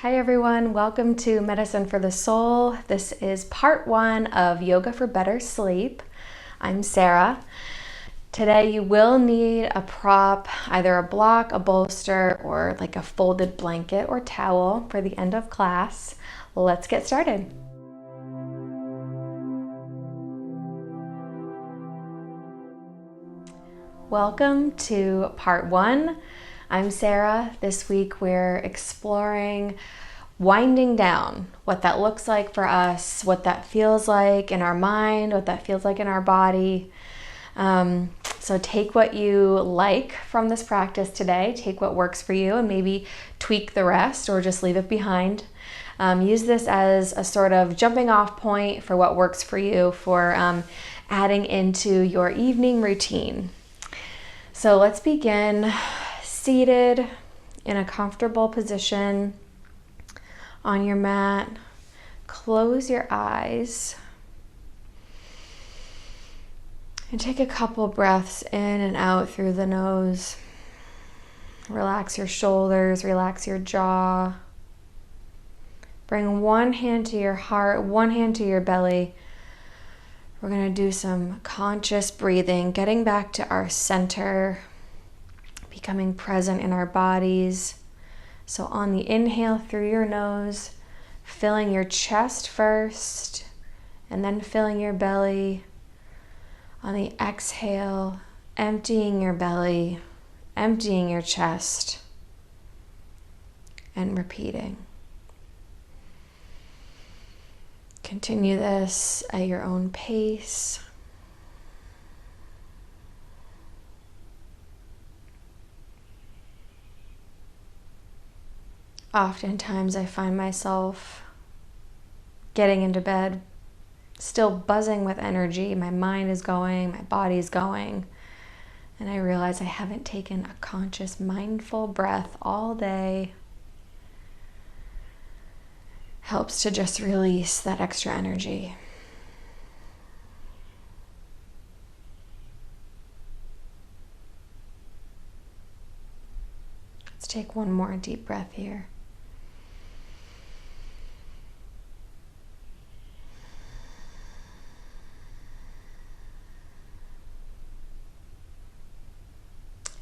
Hi everyone, welcome to Medicine for the Soul. This is part one of Yoga for Better Sleep. I'm Sarah. Today you will need a prop, either a block, a bolster, or like a folded blanket or towel for the end of class. Let's get started. Welcome to part one. I'm Sarah. This week we're exploring winding down, what that looks like for us, what that feels like in our mind, what that feels like in our body. So take what you like from this practice today, take what works for you, and maybe tweak the rest or just leave it behind. Use this as a sort of jumping off point for what works for you for adding into your evening routine. So let's begin seated in a comfortable position on your mat. Close your eyes and take a couple breaths in and out through the nose. Relax your shoulders, relax your jaw. Bring one hand to your heart, one hand to your belly. We're going to do some conscious breathing, getting back to our center, becoming present in our bodies. So on the inhale through your nose, filling your chest first, and then filling your belly. On the exhale, emptying your belly, emptying your chest, and repeating. Continue this at your own pace. Oftentimes I find myself getting into bed, still buzzing with energy. My mind is going, my body's going, and I realize I haven't taken a conscious, mindful breath all day. Helps to just release that extra energy. Let's take one more deep breath here.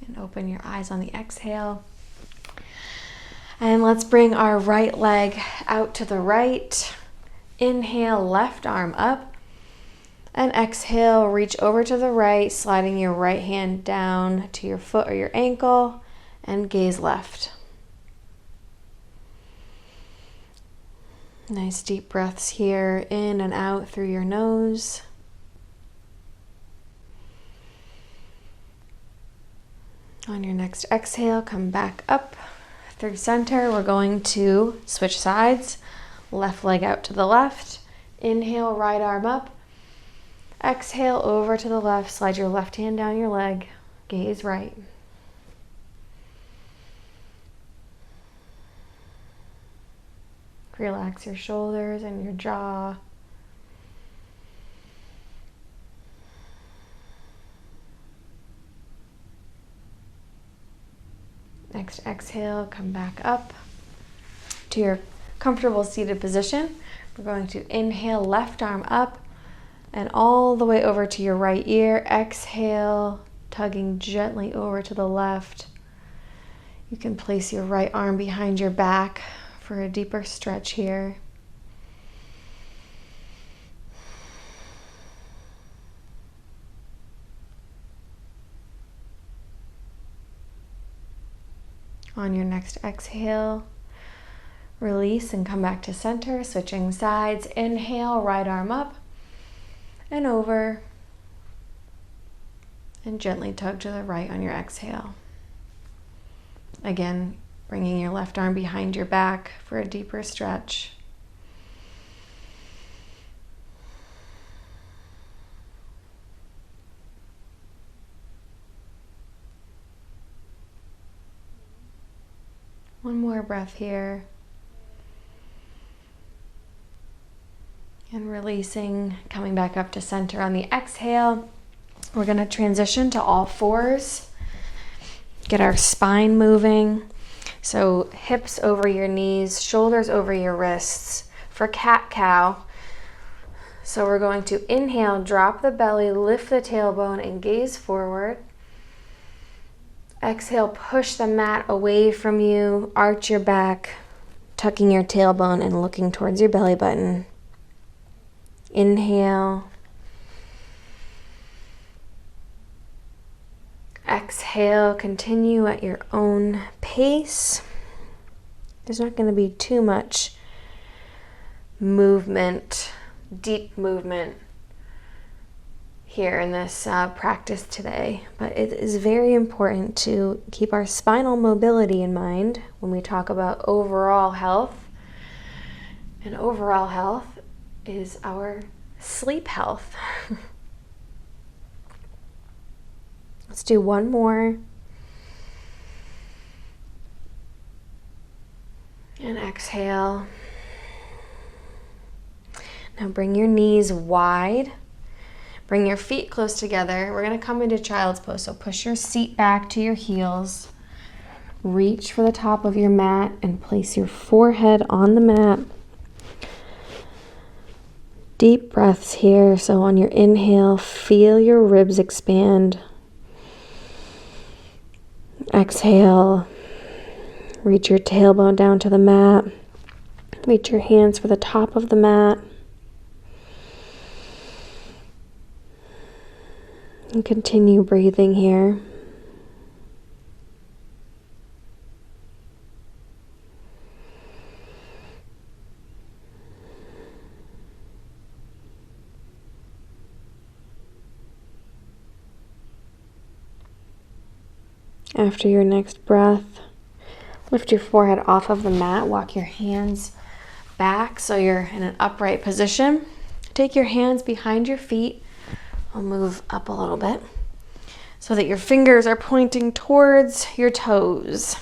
And open your eyes on the exhale. And let's bring our right leg out to the right. Inhale, left arm up. And exhale, reach over to the right, sliding your right hand down to your foot or your ankle, and gaze left. Nice deep breaths here, in and out through your nose. On your next exhale, come back up through center. We're going to switch sides. Left leg out to the left. Inhale, right arm up. Exhale, over to the left. Slide your left hand down your leg. Gaze right. Relax your shoulders and your jaw. Next exhale, come back up to your comfortable seated position. We're going to inhale, left arm up and all the way over to your right ear. Exhale, tugging gently over to the left. You can place your right arm behind your back for a deeper stretch here. On your next exhale, release and come back to center, switching sides. Inhale, right arm up and over, and gently tug to the right on your exhale. Again, bringing your left arm behind your back for a deeper stretch. One more breath here. And releasing, coming back up to center on the exhale. We're going to transition to all fours. Get our spine moving. So hips over your knees, shoulders over your wrists for cat-cow. So we're going to inhale, drop the belly, lift the tailbone, and gaze forward. Exhale, push the mat away from you, arch your back, tucking your tailbone and looking towards your belly button. Inhale. Exhale, continue at your own pace. There's not going to be too much movement, deep movement here in this practice today, but it is very important to keep our spinal mobility in mind when we talk about overall health. And overall health is our sleep health. Let's do one more. And exhale. Now bring your knees wide. Bring your feet close together. We're going to come into child's pose. So push your seat back to your heels. Reach for the top of your mat and place your forehead on the mat. Deep breaths here. So on your inhale, feel your ribs expand. Exhale, reach your tailbone down to the mat. Reach your hands for the top of the mat. And continue breathing here. After your next breath, lift your forehead off of the mat. Walk your hands back so you're in an upright position. Take your hands behind your feet. I'll move up a little bit so that your fingers are pointing towards your toes.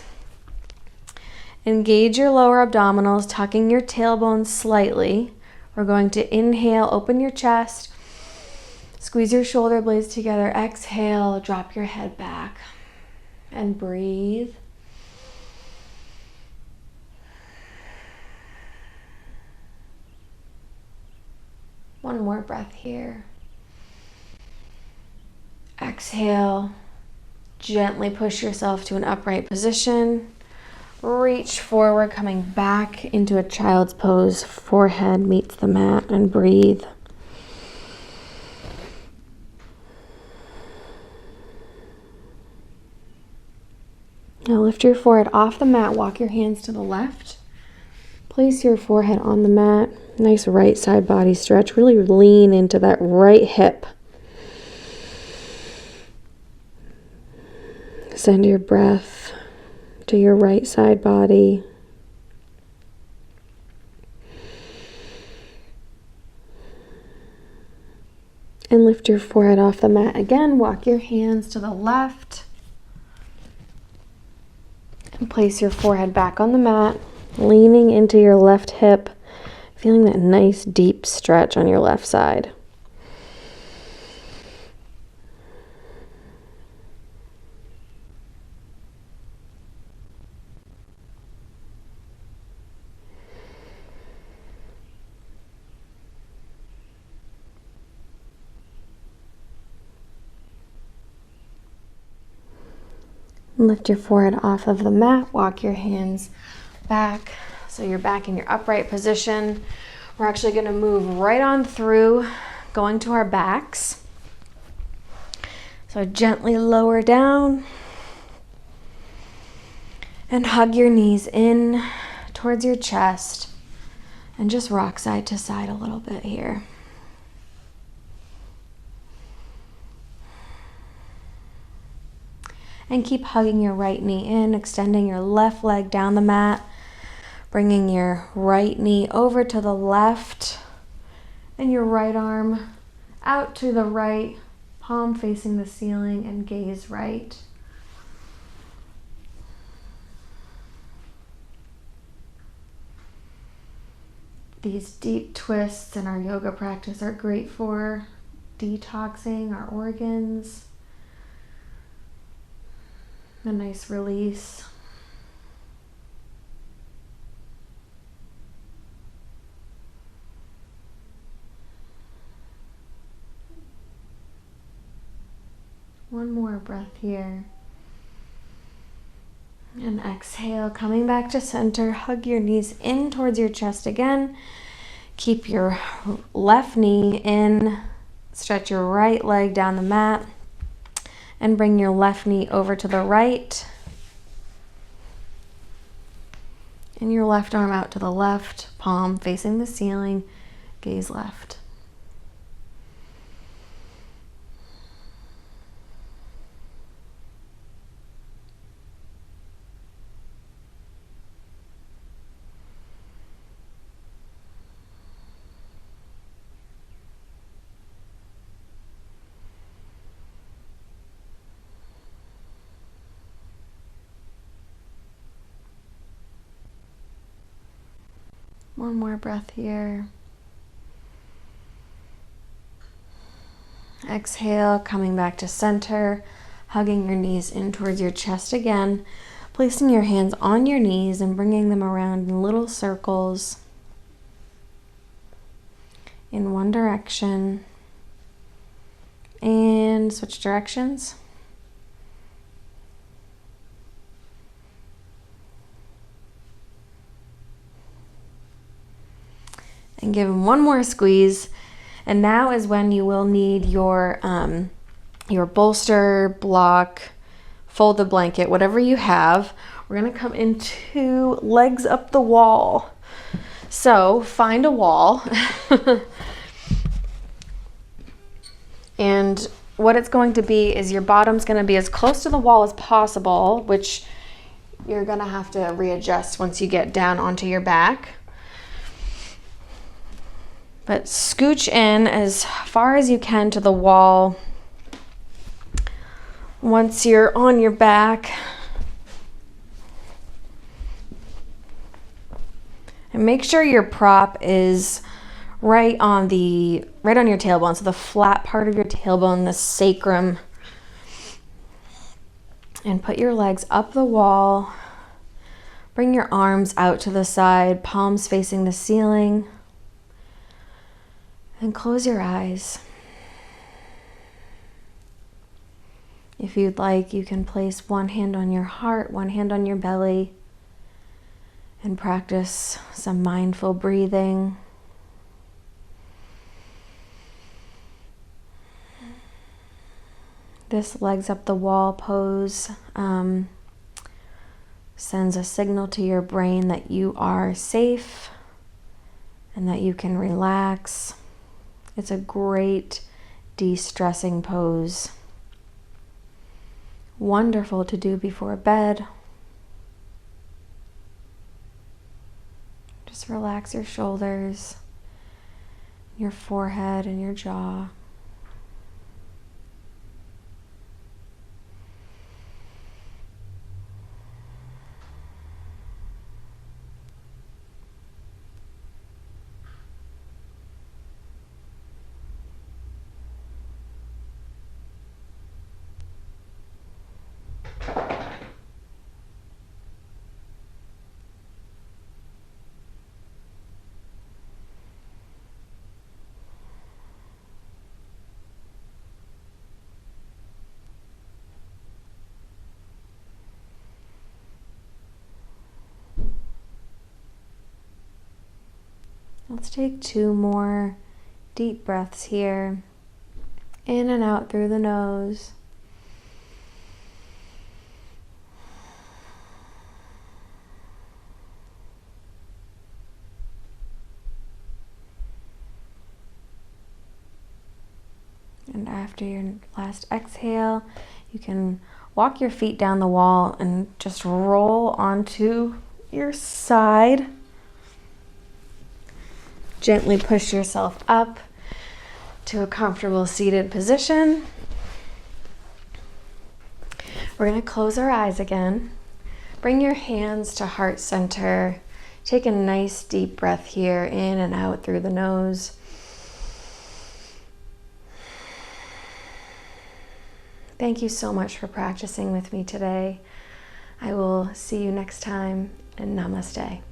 Engage your lower abdominals, tucking your tailbone slightly. We're going to inhale, open your chest, squeeze your shoulder blades together. Exhale, drop your head back. And breathe. One more breath here. Exhale. Gently push yourself to an upright position. Reach forward, coming back into a child's pose. Forehead meets the mat and breathe. Now lift your forehead off the mat, walk your hands to the left. Place your forehead on the mat. Nice right side body stretch. Really lean into that right hip. Send your breath to your right side body. And lift your forehead off the mat again. Walk your hands to the left. And place your forehead back on the mat, leaning into your left hip, feeling that nice deep stretch on your left side. Lift your forehead off of the mat, walk your hands back so you're back in your upright position. We're actually going to move right on through, going to our backs. So gently lower down and hug your knees in towards your chest and just rock side to side a little bit here. And keep hugging your right knee in, extending your left leg down the mat, bringing your right knee over to the left and your right arm out to the right, palm facing the ceiling and gaze right. These deep twists in our yoga practice are great for detoxing our organs. A nice release. One more breath here. And exhale, coming back to center. Hug your knees in towards your chest again. Keep your left knee in. Stretch your right leg down the mat. And bring your left knee over to the right. And your left arm out to the left, palm facing the ceiling, gaze left. One more breath here. Exhale, coming back to center, hugging your knees in towards your chest again, placing your hands on your knees and bringing them around in little circles in one direction, and switch directions. And give them one more squeeze. And now is when you will need your bolster, block, folded blanket, whatever you have. We're gonna come into legs up the wall. So find a wall. And what it's going to be is your bottom's gonna be as close to the wall as possible, which you're gonna have to readjust once you get down onto your back. But scooch in as far as you can to the wall. Once you're on your back, and make sure your prop is right on your tailbone, so the flat part of your tailbone, the sacrum. And put your legs up the wall. Bring your arms out to the side, palms facing the ceiling. And close your eyes. If you'd like, you can place one hand on your heart, one hand on your belly, and practice some mindful breathing. This legs up the wall pose sends a signal to your brain that you are safe and that you can relax. It's a great de-stressing pose. Wonderful to do before bed. Just relax your shoulders, your forehead, and your jaw. Let's take 2 more deep breaths here. In and out through the nose. And after your last exhale, you can walk your feet down the wall and just roll onto your side. Gently push yourself up to a comfortable seated position. We're going to close our eyes again. Bring your hands to heart center. Take a nice deep breath here, in and out through the nose. Thank you so much for practicing with me today. I will see you next time, and namaste.